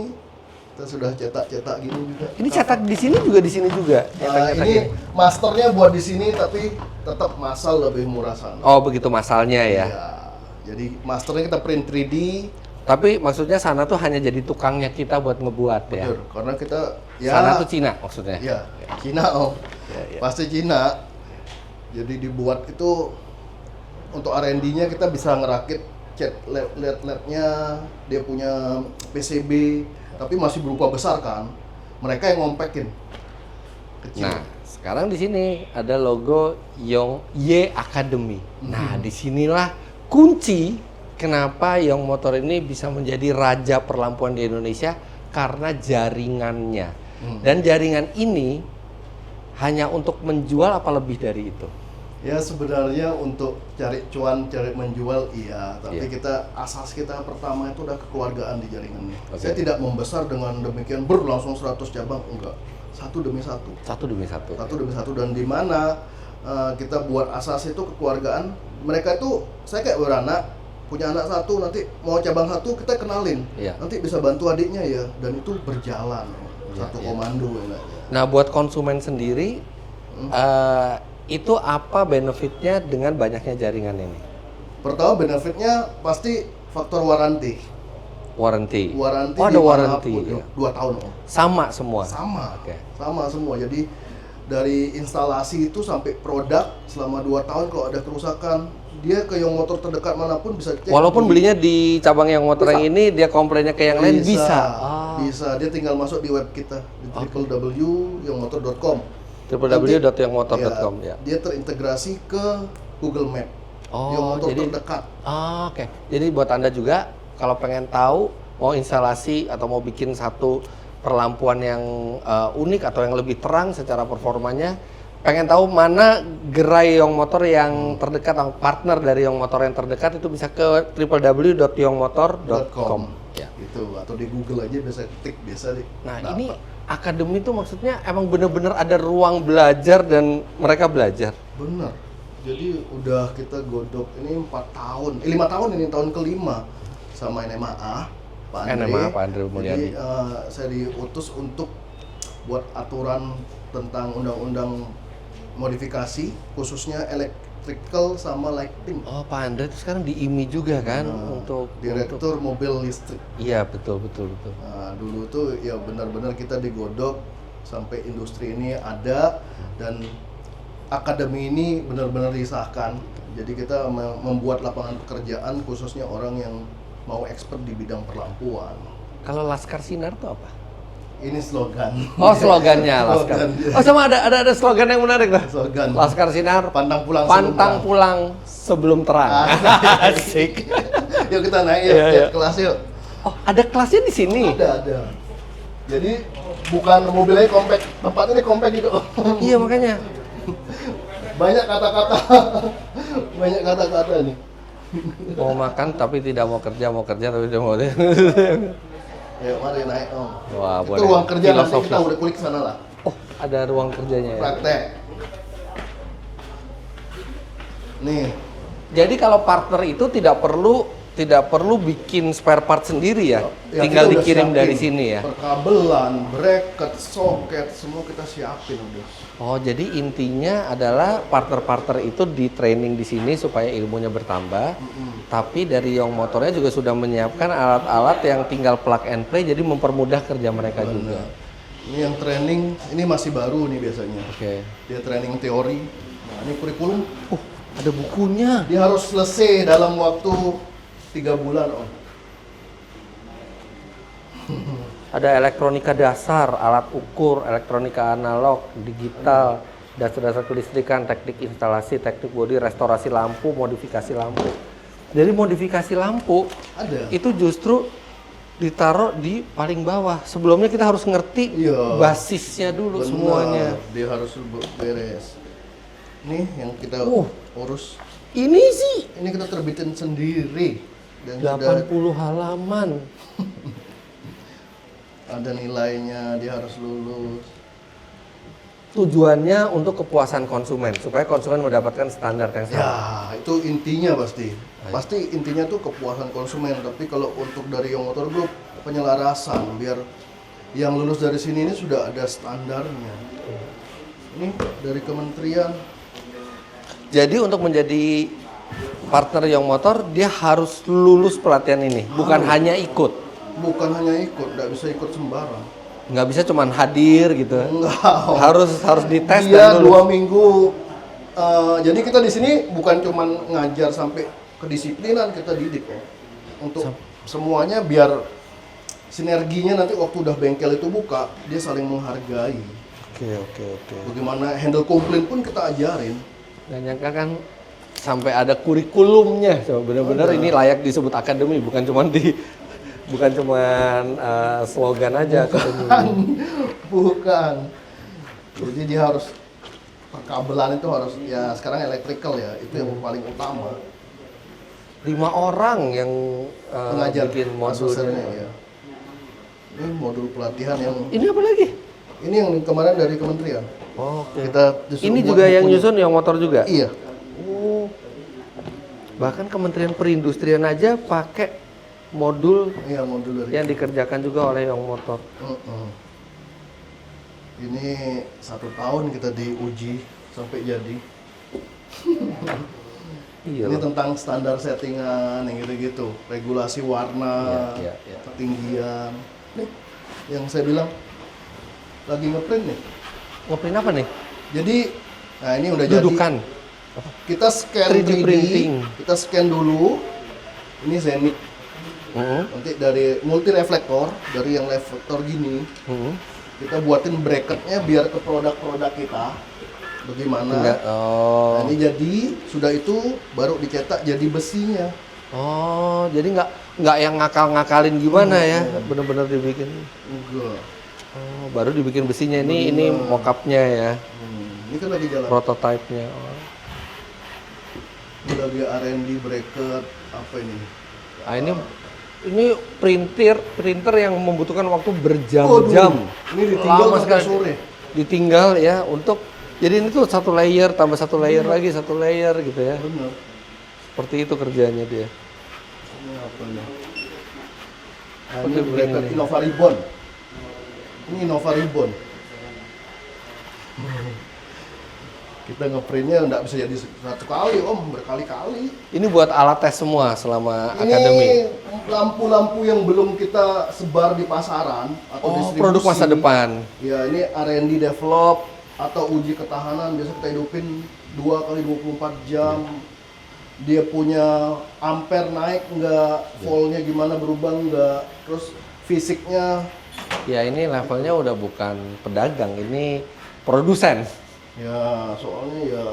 kita sudah cetak-cetak gini juga. Ini cetak di sini juga. Cetak-cetak Ini gini. masternya buat di sini tapi tetap masal lebih murah sana. Oh, begitu masalnya ya. Iya. Jadi masternya kita print 3D. Tapi maksudnya sana tuh hanya jadi tukangnya kita buat ngebuat ya. Betul, karena kita ya Sana tuh Cina maksudnya. ya Cina Ya. pasti Cina. Jadi dibuat itu untuk R&D-nya kita bisa ngerakit cat LED-nya, dia punya PCB, tapi masih berupa besar kan. Mereka yang ngompekin kecil. Nah, sekarang di sini ada logo Young Y Academy. Nah, disinilah kunci kenapa Young Motor ini bisa menjadi raja perlampuan di Indonesia karena jaringannya. Dan jaringan ini hanya untuk menjual apa lebih dari itu? Ya sebenarnya untuk cari cuan, cari menjual iya, tapi Iya. asas kita pertama itu udah kekeluargaan di jaringan. Oke. Saya tidak membesar dengan demikian langsung 100 cabang, enggak. Satu demi satu. Satu demi satu. Satu demi satu, dan di mana kita buat asas itu kekeluargaan. Mereka itu, saya kayak beranak, punya anak satu, nanti mau cabang satu kita kenalin. Iya. Nanti bisa bantu adiknya ya, dan itu berjalan. Iya, Satu iya. komando enaknya. Nah, buat konsumen sendiri itu apa benefitnya dengan banyaknya jaringan ini? Pertama benefitnya pasti faktor waranti. Warranty. Waranti Oh, ada dimanapun, warranty. Ya. 2 tahun Om. Sama semua. Sama. Oke. Sama semua. Jadi dari instalasi itu sampai produk selama 2 tahun kalau ada kerusakan, dia ke Young Motor terdekat manapun bisa cek. Walaupun belinya di cabang yang motor Bisa. yang ini dia komplainnya ke yang lain bisa. Ah. Bisa. Dia tinggal masuk di web kita di www.youngmotor.com. www.youngmotor.com ya. Dia terintegrasi ke Google Map. Oh, Young Motor jadi- terdekat. Oh, oke. Jadi buat Anda juga kalau pengen tahu mau instalasi atau mau bikin satu perlampuan yang unik atau yang lebih terang secara performanya, pengen tahu mana gerai Young Motor yang terdekat atau partner dari Young Motor yang terdekat, itu bisa ke www.youngmotor.com. Ya. Gitu, atau di Google aja bisa ketik biasa deh. Nah, Dapat. ini akademi itu maksudnya emang bener-bener ada ruang belajar dan mereka belajar. Bener. Jadi udah kita godok ini 4 tahun, 5 tahun ini, tahun kelima sama NMAA, Pak Andre. NMAA, Pak Andre Mulyadi. Jadi saya diutus untuk buat aturan tentang undang-undang modifikasi, khususnya electrical sama lighting. Oh, Pak Andre itu sekarang di IMI juga kan untuk Direktur mobil listrik. Iya, betul. Nah, dulu tuh ya benar-benar kita digodok sampai industri ini ada, dan akademi ini benar-benar disahkan. Jadi kita membuat lapangan pekerjaan khususnya orang yang mau expert di bidang perlampuan. Kalau Laskar Sinar itu apa? Ini slogan. Oh, slogannya Laskar. Slogan, iya. Oh, sama ada slogan yang menarik lah. Slogan. Laskar Sinar, Pantang pulang sebelum pantang terang. pulang sebelum terang. Asik. Yuk kita naik yuk, Iya, lihat iya. kelas yuk. Oh, ada kelasnya di sini. Ada. Jadi bukan mobilnya compact, tempatnya ini compact gitu. Iya, makanya. Banyak kata-kata. Banyak kata-kata nih. Mau makan tapi tidak mau kerja tapi tidak mau. Ayo mari naik Om. Wah, Itu boleh. ruang kerja, nanti Filosofis. kita udah kulik sana lah. Oh, ada ruang kerjanya ya. Praktek. Nih, Jadi kalau partner itu tidak perlu bikin spare part sendiri ya. ya Tinggal kita udah dikirim siapin. dari sini ya. Perkabelan, bracket, soket, semua kita siapin udah. Oh, jadi intinya adalah partner-partner itu di training di sini supaya ilmunya bertambah. Tapi dari Young Motornya juga sudah menyiapkan alat-alat yang tinggal plug and play, jadi mempermudah kerja mereka juga. Ini yang training, ini masih baru nih biasanya. Oke. Dia training teori. Nah, ini kurikulum. Ada bukunya. Dia harus selesai dalam waktu 3 bulan Om. Ada elektronika dasar, alat ukur, elektronika analog, digital, dasar-dasar kelistrikan, teknik instalasi, teknik bodi, restorasi lampu, modifikasi lampu. Jadi modifikasi lampu Ada. itu justru ditaruh di paling bawah. Sebelumnya kita harus ngerti basisnya dulu Benar, semuanya. dia harus beres. Nih yang kita urus. Ini sih Ini kita terbitin sendiri dan 80 halaman. ada nilainya, dia harus lulus. Tujuannya untuk kepuasan konsumen, supaya konsumen mendapatkan standar yang sama. Ya, itu intinya pasti. Pasti intinya tuh kepuasan konsumen. Tapi kalau untuk dari Young Motor Group, penyelarasan biar yang lulus dari sini ini sudah ada standarnya. Ini dari kementerian. Jadi untuk menjadi partner Young Motor, dia harus lulus pelatihan ini, bukan hanya ikut. Bukan hanya ikut, nggak bisa ikut sembarang. Nggak bisa cuman hadir gitu. Enggak. Harus dites Dia dan 2 minggu. Jadi kita di sini bukan cuman ngajar sampai kedisiplinan, kita didik ya. Untuk semuanya biar sinerginya nanti waktu udah bengkel itu buka, dia saling menghargai. Oke. Bagaimana handle komplain pun kita ajarin. Dan nyangka kan sampai ada kurikulumnya, so, benar-benar ini layak disebut akademi, bukan cuman slogan aja. Bukan. Jadi dia harus perkabelan itu harus ya sekarang electrical ya, itu yang paling utama. 5 orang yang Pengajar bikin modulnya. ya. Ini modul pelatihan yang Ini apa lagi? ini yang kemarin dari kementerian. Oke. Kita disuruh Ini buat juga yang bukunya. nyusun Young Motor juga? Iya. Oh. Bahkan Kementerian Perindustrian aja pakai modul Iya, modul dari. yang dikerjakan juga oleh Young Motor. Ini 1 tahun kita diuji sampai jadi. Iya. Ini tentang standar settingan yang gitu-gitu, regulasi warna, Iya. ketinggian. Nih, yang saya bilang lagi ngeprint nih. Ngeprint apa nih? Jadi, nah ini udah Dudukan. jadi. Kita scan 3D 3D, printing. kita scan dulu. Ini Zenith. Nanti dari multi reflektor, dari yang reflektor gini, kita buatin bracketnya biar ke produk-produk kita. Bagaimana? Nah, ini jadi sudah itu baru dicetak jadi besinya. Oh, jadi nggak yang ngakal-ngakalin gimana ya? Bener-bener dibikin. Enggak. Oh, baru dibikin besinya. Ini mock-up-nya ya, Ini kan lagi jalan. prototype-nya. Oh. Ini lagi R&D bracket apa ini? Ah, ini printer yang membutuhkan waktu berjam-jam. Ini ditinggal Lama sampai sekali. sore. Ditinggal ya untuk jadi ini tuh 1 layer tambah 1 layer lagi 1 layer gitu ya. Benar. Seperti itu kerjanya dia. Ini apa nih? Ah, Ini itu bracket begini. Innova Ribbon. Ini Innova Ribbon. Kita ngeprintnya nggak bisa jadi 1 kali, Om, berkali-kali. Ini buat alat tes semua selama Ini akademi. lampu-lampu yang belum kita sebar di pasaran atau Oh, distribusi. produk masa depan. Ya, ini R&D develop atau uji ketahanan, biasa kita hidupin 2 kali 24 jam. Dia punya ampere naik nggak, voltnya gimana berubah nggak, terus fisiknya. Ya ini levelnya udah bukan pedagang, ini produsen. Ya, soalnya ya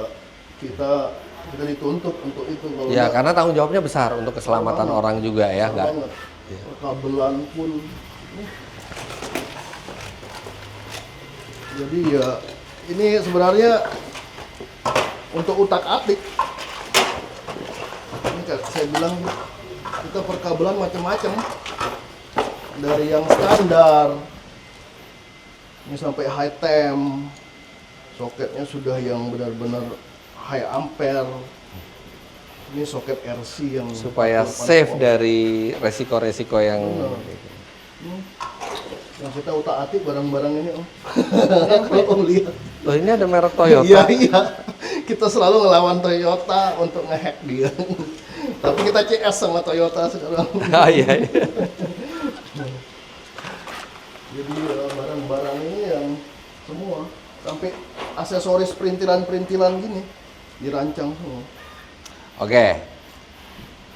kita dituntut untuk itu. Kalau Ya nggak, karena tanggung jawabnya besar untuk keselamatan Banget. orang juga ya, besar nggak? banget. Kabelan pun. Jadi ya ini sebenarnya untuk utak-atik. Ini kan saya bilang kita perkabelan macam-macam. Dari yang standar ini sampai high temp. Soketnya sudah yang benar-benar high ampere. Ini soket RC yang Supaya 48 safe volt. dari resiko-resiko yang Yang kita utak-atik barang-barang ini, Om. Kalau Om lihat. Loh ini ada merek Toyota. Iya. Kita selalu ngelawan Toyota untuk ngehack dia. Tapi kita CS sama Toyota sekarang. Ah, iya. Jadi barang-barang ini yang semua sampai aksesoris perintilan-perintilan gini dirancang semua. Oke.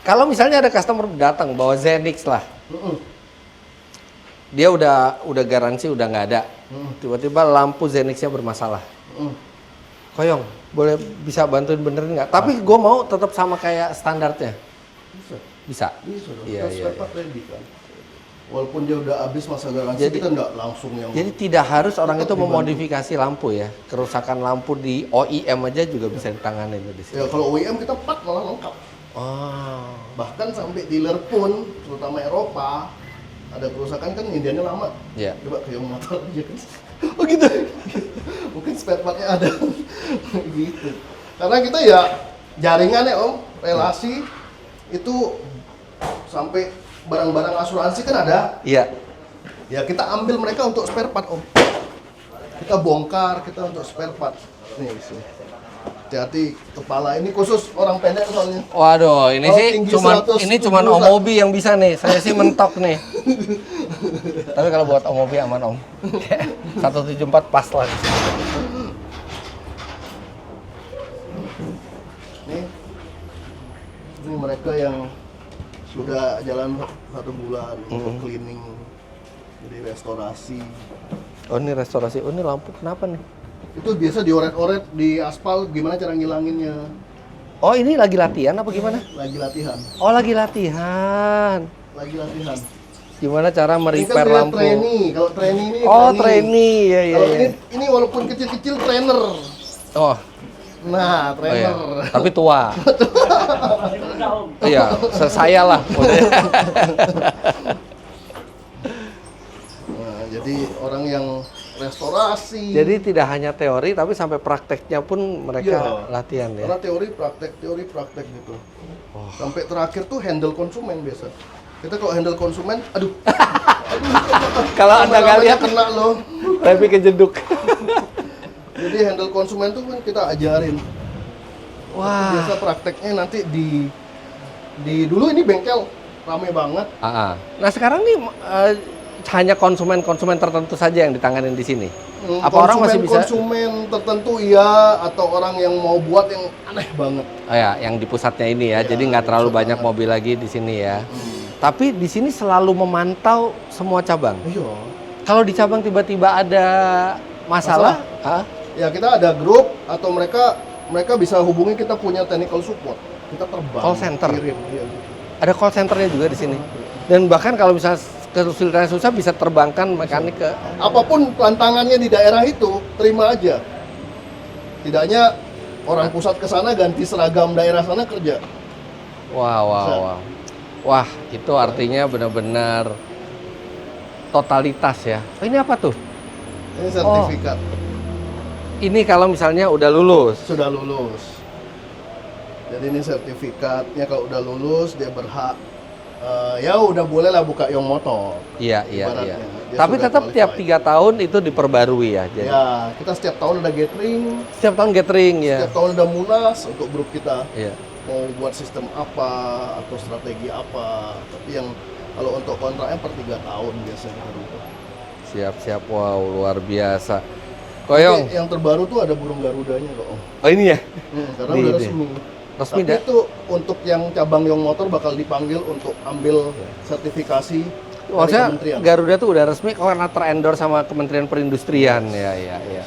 Kalau misalnya ada customer datang bawa Zenix lah, dia udah garansi udah nggak ada. Tiba-tiba lampu Zenix-nya bermasalah. Koyong, boleh bisa bantuin benerin nggak? Tapi gue mau tetap sama kayak standarnya. Bisa. Bisa dong. Iya, Kita iya, spare part ready kan. Walaupun dia udah habis masa garansi, Jadi- kita nggak langsung yang. Jadi tidak harus orang Tetap itu dibantu. memodifikasi lampu ya. Kerusakan lampu di OEM aja juga bisa ditangani tuh di sini. Ya kalau OEM kita part malah lengkap. Oh. Bahkan sampai dealer pun, terutama Eropa, ada kerusakan kan Indianya lama. Iya. Coba ke yang motor aja kan. Oh gitu. Mungkin spare partnya ada. Gitu. Karena kita ya jaringan ya Om, relasi itu sampai barang-barang asuransi kan ada. Iya. Ya kita ambil mereka untuk spare part Om. Kita bongkar, kita untuk spare part. Nih di sini. Hati-hati kepala ini khusus orang pendek soalnya. Waduh, ini Oh, sih tinggi cuman 170 ini cuman Om Obi yang bisa nih. Saya sih mentok nih. Tapi kalau buat Om Obi aman Om. 174 pas lah. Ini mereka yang sudah jalan 1 bulan untuk cleaning, jadi restorasi. Oh ini restorasi. Oh ini lampu kenapa nih? Itu biasa dioret-oret di aspal, gimana cara ngilanginnya? Oh ini lagi latihan apa gimana? Lagi latihan, Oh lagi latihan. lagi latihan. Gimana cara Ini kan merepair dia lampu? trainee, kalau trainee ini Oh trainee, ya ya. Kalau ya. ini walaupun kecil-kecil trainer. Oh Nah, Oh iya. trainer. Tapi tua. Iya, saya lah. Nah, jadi orang yang restorasi. Jadi tidak hanya teori, tapi sampai prakteknya pun mereka Iya. latihan ya. Karena teori praktek gitu. Sampai terakhir tuh handle konsumen biasa. Kita kalau handle konsumen, aduh, Kalau anda nggak lama-lamanya lihat, kena loh. tapi kejeduk. Jadi handle konsumen tuh kan kita ajarin. Wah. Biasa prakteknya nanti di dulu ini bengkel rame banget. Nah sekarang nih hanya konsumen tertentu saja yang ditanganin di sini. Apa orang masih bisa? Konsumen tertentu iya, atau orang yang mau buat yang aneh banget. Oh ya, yang di pusatnya ini ya. Ya, Jadi nggak terlalu pusat banyak banget. mobil lagi di sini ya. Tapi di sini selalu memantau semua cabang. Iya. Kalau di cabang tiba-tiba ada masalah, Ya kita ada grup atau mereka bisa hubungi, kita punya technical support. Kita terbang. Call center? Kirim, iya. ada call centernya juga di sini. Dan bahkan kalau misalnya kesulitan susah bisa terbangkan mekanik ke. Apapun tantangannya di daerah itu, terima aja. Tidaknya orang pusat ke sana ganti seragam daerah sana kerja. Wah, wah, Bisa. wah. Wah, itu artinya benar-benar totalitas ya. Oh, ini apa tuh? Ini sertifikat. Ini kalau misalnya udah lulus. Sudah lulus. Jadi ini sertifikatnya, kalau udah lulus dia berhak ya udah boleh lah buka Yong Motor. Iya, iya, Ibaratnya. iya. Dia Tapi sudah tetap tiap qualified. 3 tahun itu diperbarui ya. Jadi Ya, kita setiap tahun ada gathering, setiap tahun gathering ya. setiap tahun ada munas untuk grup kita. Iya. Mau buat sistem apa atau strategi apa. Tapi yang kalau untuk kontraknya per 3 tahun biasanya kita rubah. Siap-siap, wow, luar biasa. Koyong. Tapi yang terbaru tuh ada burung Garudanya kok Om. Oh ini ya? Karena Nih, udah nih. resmi. Resmi Tapi dah. itu untuk yang cabang Yong Motor bakal dipanggil untuk ambil sertifikasi dari Maksudnya kementerian. Garuda tuh udah resmi karena terendorse sama Kementerian Perindustrian. Ya, ya, ya.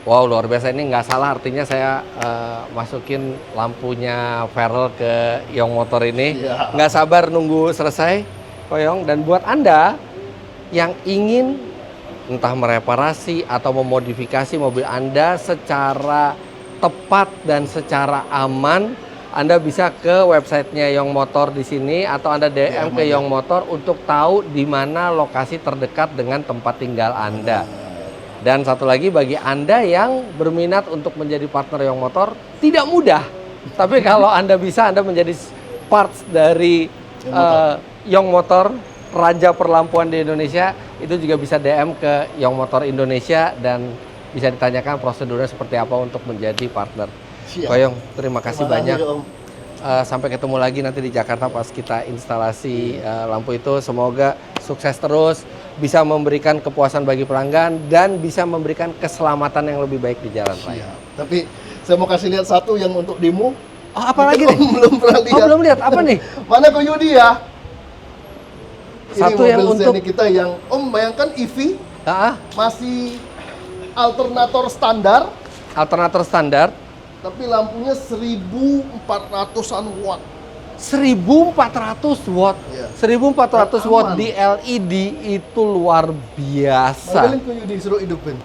Wow, luar biasa. Ini nggak salah, artinya saya masukin lampunya Verel ke Yong Motor ini. Iya. Nggak sabar nunggu selesai, Koyong. Dan buat Anda yang ingin entah mereparasi atau memodifikasi mobil Anda secara tepat dan secara aman, Anda bisa ke websitenya Yong Motor di sini atau Anda DM ke Yong Motor untuk tahu di mana lokasi terdekat dengan tempat tinggal Anda. Dan satu lagi, bagi Anda yang berminat untuk menjadi partner Yong Motor, tidak mudah. Tapi kalau Anda bisa, Anda menjadi parts dari Yong Motor, raja perlampuan di Indonesia, itu juga bisa DM ke Yong Motor Indonesia dan bisa ditanyakan prosedurnya seperti apa untuk menjadi partner. Siap. Koyong, terima kasih banyak. Om. Sampai ketemu lagi nanti di Jakarta pas kita instalasi lampu itu. Semoga sukses terus, bisa memberikan kepuasan bagi pelanggan dan bisa memberikan keselamatan yang lebih baik di jalan raya. Siap. Tapi saya mau kasih lihat satu yang untuk demo. Oh, apa lagi nih? Om belum pernah lihat. Oh, belum lihat. Apa nih? Mana Ko Yudi ya? Satu ini yang mobil untuk Scenic kita yang bayangkan EV masih alternator standar, alternator standar. tapi lampunya 1400-an watt. 1400 watt. Iya. 1400 Aman. watt di LED itu luar biasa. Mobilin ke Yudi, suruh hidupin.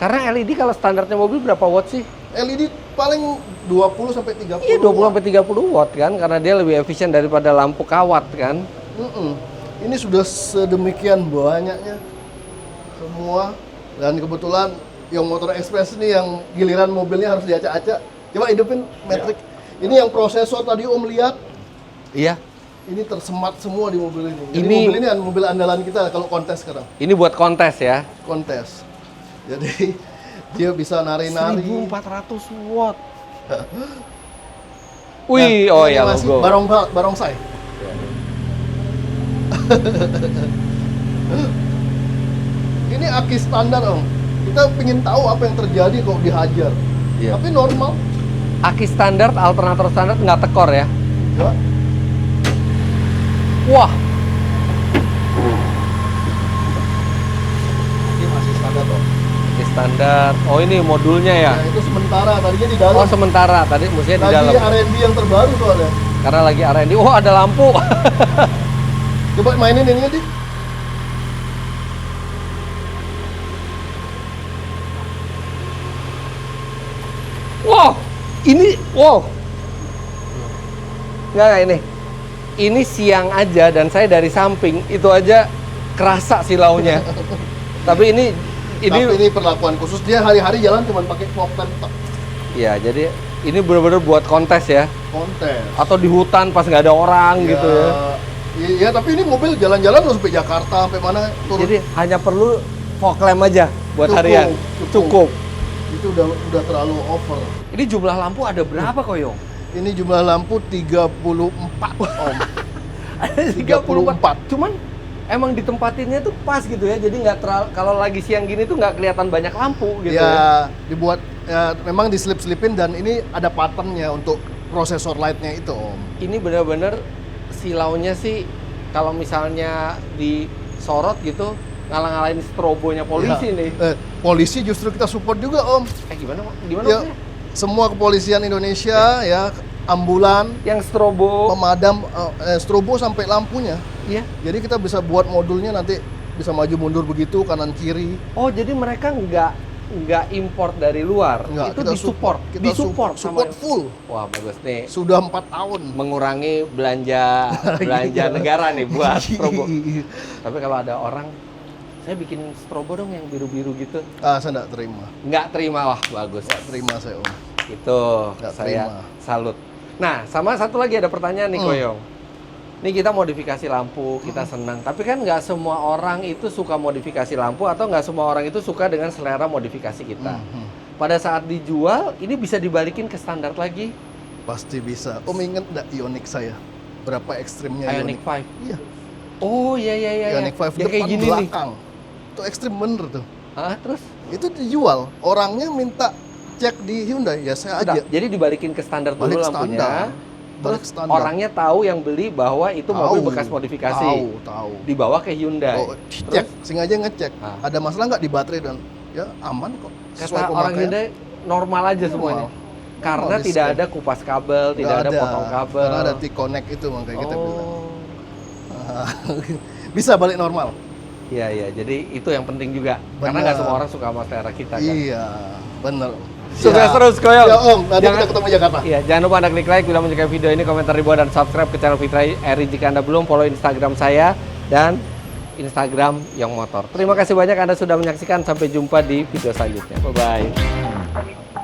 Karena LED kalau standarnya mobil berapa watt sih? LED paling 20 sampai 30. Iya 20 sampai 30 watt kan, karena dia lebih efisien daripada lampu kawat kan. Ini sudah sedemikian banyaknya semua, dan kebetulan yang Motor Express ini yang giliran mobilnya harus diacak-acak. Coba hidupin metrik. Ini yang prosesor tadi Om lihat. Iya. Ini tersemat semua di mobil ini. Jadi Ini- mobil ini mobil andalan kita kalau kontes sekarang. Ini buat kontes ya. Kontes. Jadi dia bisa nari-nari. 1400 watt. Wih, oh ya masih logo. barongsai. Ini aki standar Om. Kita ingin tahu apa yang terjadi kalau dihajar. Iya. Tapi normal. Aki standar, alternator standar nggak tekor ya. Ya. Wah, Ini masih standar Om. aki standar. Oh ini modulnya ya. Nah, itu sementara, tadinya di dalam. Oh sementara, tadi mestinya di dalam. Lagi R&D yang terbaru tuh ada. Karena lagi R&D. Oh ada lampu. Coba mainin ini di. Wow, wow. Nggak ini. Ini siang aja dan saya dari samping itu aja kerasa silaunya. Tapi ini Tapi ini perlakuan khusus, dia hari-hari jalan cuma pakai fog lamp tok. ya jadi ini benar-benar buat kontes ya. Kontes. Atau di hutan pas nggak ada orang gitu ya. Iya, tapi ini mobil jalan-jalan loh sampai Jakarta, sampai mana turun. Jadi hanya perlu fog lamp aja buat Cukup, harian. cukup. Itu udah terlalu over. Ini jumlah lampu ada berapa Koyong? Ini jumlah lampu 34 Om. Ada 34. Cuman emang ditempatinnya tuh pas gitu ya. Jadi nggak terlalu, kalau lagi siang gini tuh nggak kelihatan banyak lampu gitu ya. Ya, dibuat ya, memang diselip-selipin, dan ini ada patternnya untuk prosesor lightnya itu Om. Ini benar-benar silaunya sih kalau misalnya disorot gitu ngalang-ngalain strobonya polisi Ya, nih. Polisi justru kita support juga Om. Gimana? Gimana Ya, maksudnya? semua kepolisian Indonesia ya, ambulan, Yang strobo. pemadam, strobo sampai lampunya. Iya. Jadi kita bisa buat modulnya, nanti bisa maju mundur begitu, kanan kiri. Oh, jadi mereka nggak import dari luar. Enggak, Itu kita disupport. Kita Disupport support sama. full. Wah, bagus nih. Sudah 4 tahun. Mengurangi belanja negara nih buat strobo. Tapi kalau ada orang, saya bikin strobo dong yang biru-biru gitu. Saya nggak terima. Nggak terima, wah bagus. Nggak terima saya Om. Itu Nggak saya terima. salut. Nah, sama satu lagi ada pertanyaan nih Koyong. Ini kita modifikasi lampu, kita senang. Tapi kan nggak semua orang itu suka modifikasi lampu, atau nggak semua orang itu suka dengan selera modifikasi kita. Pada saat dijual, ini bisa dibalikin ke standar lagi. Pasti bisa. Om inget nggak Ioniq saya? Berapa ekstrimnya Ioniq Ioniq? 5. Iya. Oh iya. Ioniq 5 Ya, depan kayak gini nih. belakang. Itu ekstrim bener tuh. Terus? Itu dijual. Orangnya minta cek di Hyundai, ya saya Udah, aja. jadi dibalikin ke standar dulu Balik lampunya. standar. Balik Terus standar. orangnya tahu yang beli bahwa itu mobil bekas modifikasi. Tahu. Dibawa ke Hyundai. Oh, cek, sengaja ngecek. Ah. Ada masalah nggak di baterai, dan ya aman kok. Sesuai Kata orang pemakaian. Hyundai normal aja Normal. semuanya. Karena Normal tidak display. ada kupas kabel, tidak Nggak ada potong kabel. Karena ada T-Connect itu, makanya kita bilang. Oh. Bisa balik normal. Iya. Jadi itu yang penting juga. Karena Benar. nggak semua orang suka sama selera kita kan. Iya, bener. Sukses Ya. terus Koyong. Ya Om, nanti kita ketemu di Jakarta. Iya, jangan lupa Anda klik like bila menyukai video ini, komentar di bawah, dan subscribe ke channel Fitra Eri jika Anda belum. Follow Instagram saya dan Instagram Young Motor. Terima kasih banyak Anda sudah menyaksikan. Sampai jumpa di video selanjutnya. Bye-bye.